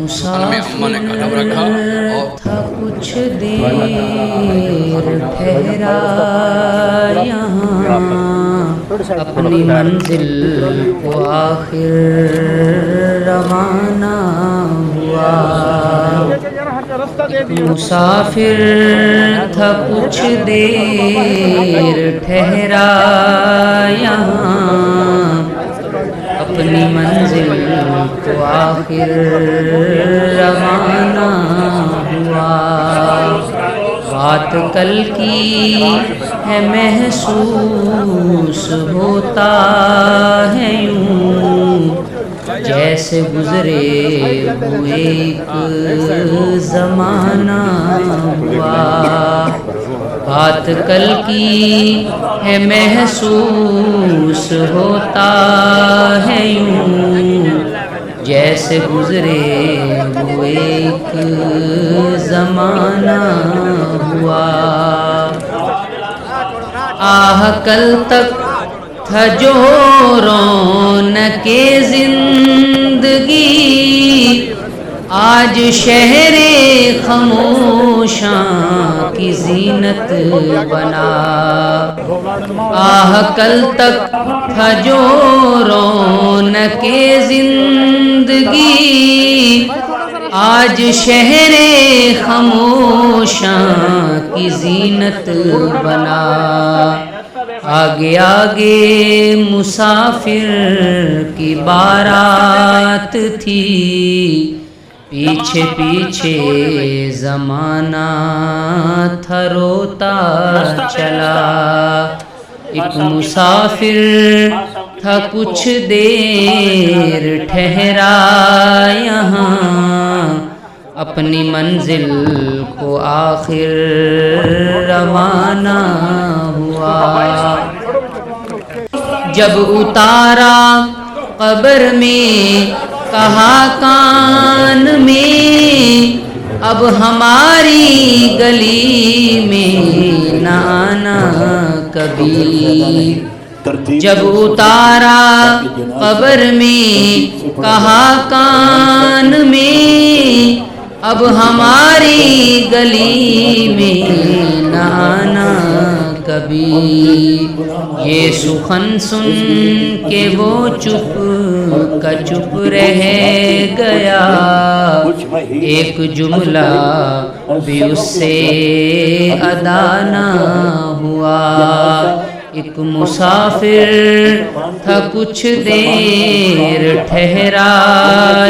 مسافر تھا کچھ دیر ٹھہرا یہاں اپنی منزل کو آخر روانہ ہوا. مسافر تھا کچھ دیر ٹھہرا یہاں اپنی منزل کو آخر روانہ ہوا. بات کل کی ہے محسوس ہوتا ہے یوں جیسے گزرے ہوئے ایک زمانہ ہوا. بات کل کی ہے محسوس ہوتا ہے یوں جیسے گزرے ہوئے ایک زمانہ ہوا. آہ کل تک تھا جو رونق زندگی آج شہر خاموشاں کی زینت بنا. آہ کل تک تھا جو رونق زندگی آج شہر خاموشاں کی زینت بنا. آگے آگے مسافر کی بارات تھی پیچھے پیچھے زمانہ تھا روتا چلا. ایک مسافر تھا کچھ دیر ٹھہرا یہاں اپنی منزل کو آخر روانہ ہوا. جب اتارا قبر میں کہا کان میں اب ہماری گلی میں نہ آنا کبھی. جب اتارا قبر میں کہا کان میں اب ہماری گلی میں نہ آنا کبھی. یہ سخن سن کے وہ چپ کا چپ رہ گیا ایک جملہ بھی اس سے ادا نہ ہوا. ایک مسافر تھا کچھ دیر ٹھہرا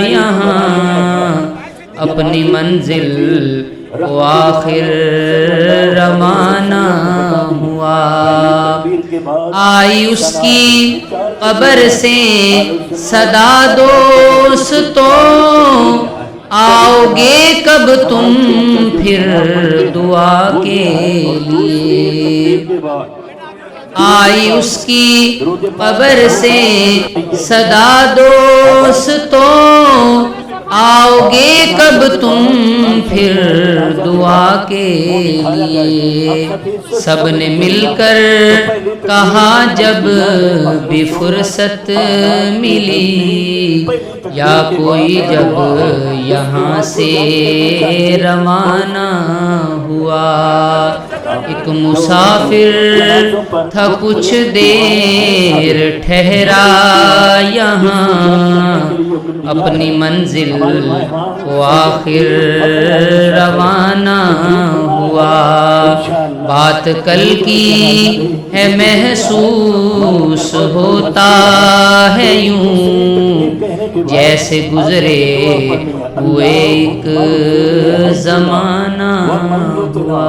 یہاں اپنی منزل کو آخر روانہ ہوا. آئی اس کی قبر سے صدا دوستو آؤ گے کب تم پھر دعا کے لیے. آئی اس کی قبر سے صدا دوستو آؤ گے کب تم پھر دعا کے لیے. سب نے مل کر کہا جب بھی فرصت ملی یا کوئی جب یہاں سے روانہ ہوا. ایک مسافر تھا کچھ دیر ٹھہرا یہاں اپنی منزل کو آخر روانہ ہوا. بات کل کی ہے محسوس ہوتا ہے یوں جیسے گزرے ہوئے ایک زمانہ ہوا.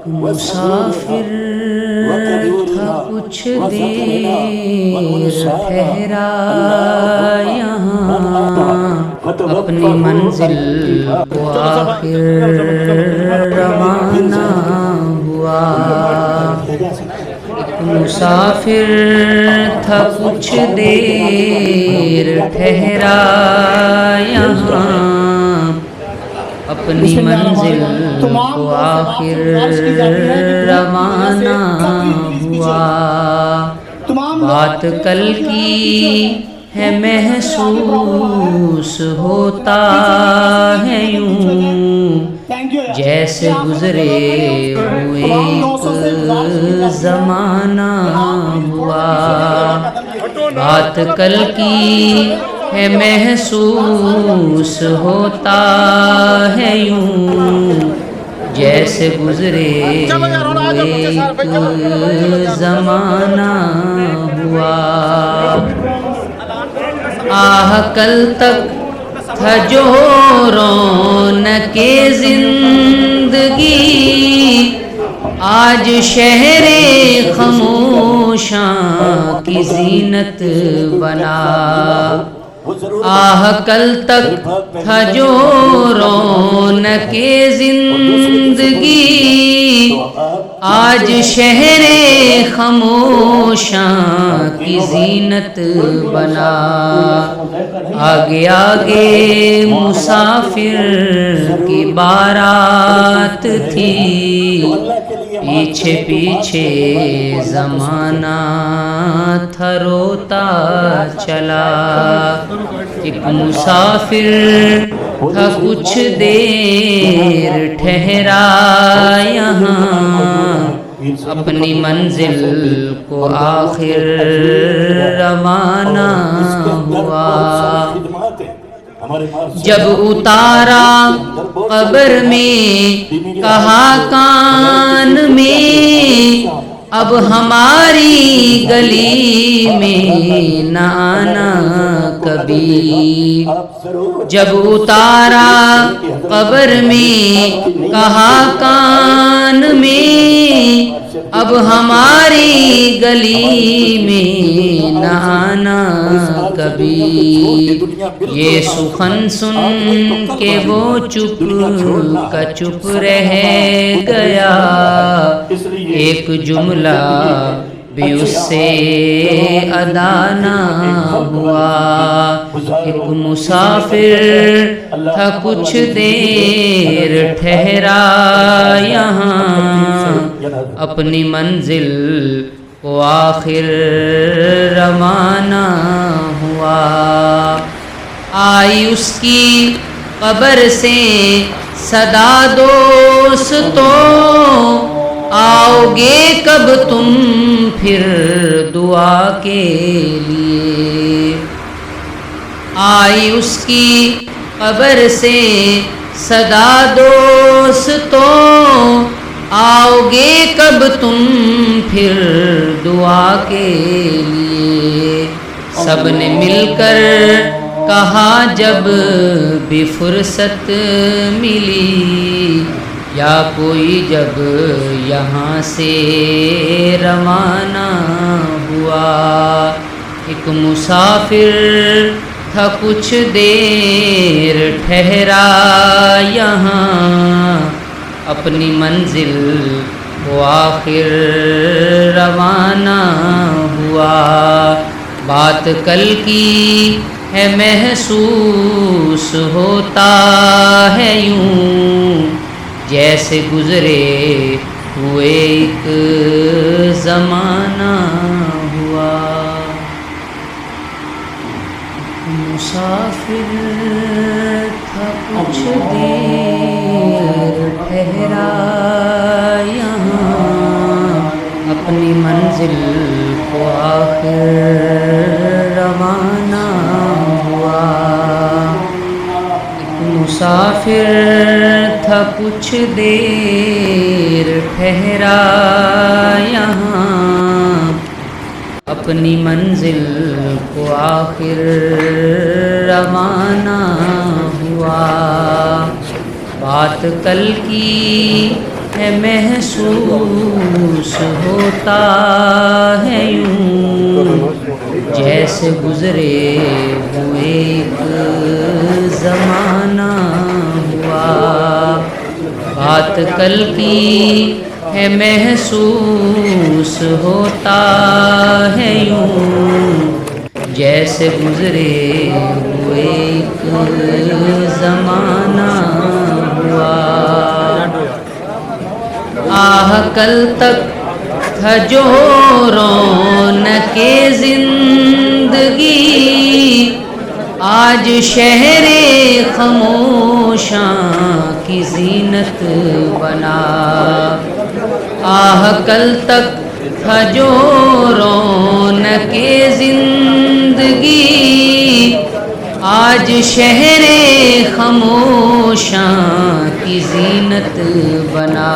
مسافر تھا کچھ دیر ٹھہرا یہاں اپنی منزل کو آخر روانہ ہوا. مسافر تھا کچھ دیر ٹھہرا یہاں اپنی منزل کو آخر روانہ ہوا، بات کل کی ہے محسوس ہوتا ہے یوں جیسے گزرے ہوئے ایک زمانہ ہوا، بات کل کی ہے محسوس ہوتا ہے یوں جیسے گزرے ہوئے ایک زمانہ ہوا۔ آہ کل تک تھا جو رونق زندگی، آج شہر خاموشاں کی زینت بنا۔ آہ کل تک تھا جو رونق زندگی، آج شہر خاموشاں کی زینت بنا۔ آگے آگے مسافر کی بارات تھی، پیچھے پیچھے زمانہ تھا روتا چلا۔ ایک مسافر تھا کچھ دیر ٹھہرا یہاں، اپنی منزل کو آخر روانہ ہوا۔ جب اتارا قبر میں کہا کان میں، اب ہماری گلی میں نہ آنا کبھی۔ جب اتارا قبر میں کہا کان میں، اب ہماری گلی میں نہ آنا کبھی۔ یہ سخن سن کے وہ چپ کا چپ رہ گیا، ایک جملہ بھی اس سے ادا نہ ہوا۔ ایک مسافر تھا کچھ دیر ٹھہرا یہاں، اپنی منزل کو آخر روانہ ہوا۔ آئی اس کی قبر سے صدا دوستوں، آؤ گے کب تم پھر دعا کے لیے۔ آئی اس کی قبر سے صدا دوستوں، آؤ گے کب تم پھر دعا کے لیے۔ سب نے مل کر کہا جب بھی فرصت ملی، یا کوئی جب یہاں سے روانہ ہوا۔ ایک مسافر تھا کچھ دیر ٹھہرا یہاں، اپنی منزل کو آخر روانہ ہوا۔ بات کل کی ہے محسوس ہوتا ہے یوں جیسے گزرے ہوئے ایک زمانہ ہوا۔ مسافر تھا کچھ دیر ٹھہرا یہاں، اپنی منزل کو آخر روانہ ہوا۔ ایک مسافر تھا کچھ دیر ٹھہرا یہاں، اپنی منزل کو آخر روانہ ہوا۔ بات کل کی ہے محسوس ہوتا ہے یوں جیسے گزرے ہوئے ایک زمانہ ہوا۔ بات کل کی ہے محسوس ہوتا ہے یوں جیسے گزرے ہوئے ایک زمانہ ہوا۔ آہ کل تک تھا جو رونق زندگی، آج شہر خاموشاں کی زینت بنا۔ آہ کل تک تھا جو رونق زندگی، آج شہر خاموشاں کی زینت بنا۔